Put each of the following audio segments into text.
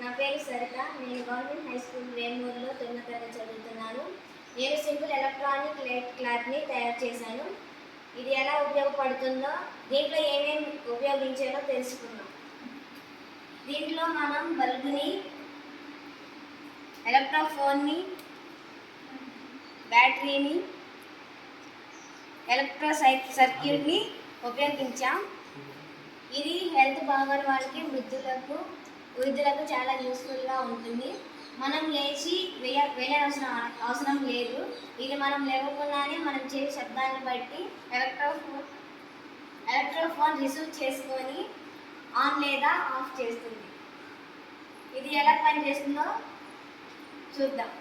నా పేరు సరిత. నేను గవర్నమెంట్ హై స్కూల్ వేమూరులో 9వ తరగతి చదువుతున్నాను. నేను సింపుల్ ఎలక్ట్రానిక్ క్లాత్ని తయారు చేశాను. ఇది ఎలా ఉపయోగపడుతుందో, దీంట్లో ఏమేమి ఉపయోగించాలో తెలుసుకుందాం. దీంట్లో మనం బల్బుని, ఎలక్ట్రోఫోన్ని, బ్యాటరీని, ఎలక్ట్రో సర్క్యూట్ని ఉపయోగించాం. ఇది హెల్త్ బాగోని వాళ్ళకి, వృద్ధులకు చాలా యూస్ఫుల్గా ఉంటుంది. మనం లేచి అవసరం లేదు. ఇది మనం లేవకుండానే మనం చేసే శబ్దాన్ని బట్టి ఎలక్ట్రోఫోన్ రిసీవ్ చేసుకొని ఆన్ లేదా ఆఫ్ చేస్తుంది. ఇది ఎలా పనిచేస్తుందో చూద్దాం.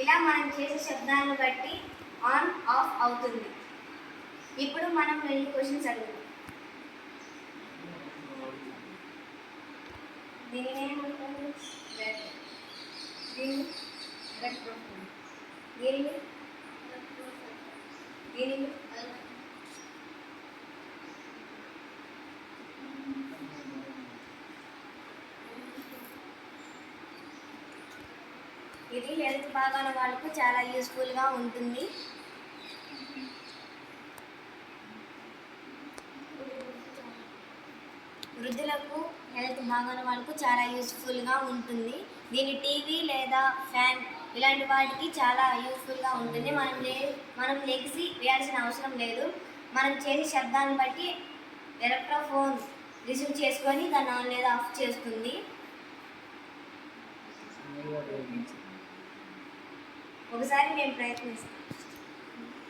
ఇలా మనం చేసే శబ్దాన్ని బట్టి ఆన్ ఆఫ్ అవుతుంది. ఇప్పుడు మనం 2 క్వశ్చన్స్ అడుగుదాం. దీనిని ఏమంటారు? దీన్ని ఎలక్ట్రోఫోన్. దీనిని ఇది హెల్త్ బాగానే వాళ్ళకు చాలా యూస్ఫుల్గా ఉంటుంది. వృద్ధులకు హెల్త్ బాగానే వాళ్ళకు చాలా యూస్ఫుల్గా ఉంటుంది. దీని టీవీ లేదా ఫ్యాన్ ఇలాంటి వాటికి చాలా యూస్ఫుల్గా ఉంటుంది. మనం లెగిసి వేయాల్సిన అవసరం లేదు. మనం చేసే శబ్దాన్ని బట్టి ఎలక్ట్రోఫోన్ రిసీవ్ చేసుకొని దాన్ని ఆన్ లేదా ఆఫ్ చేస్తుంది. ఒకసారి మేము ప్రయత్నిస్తాం.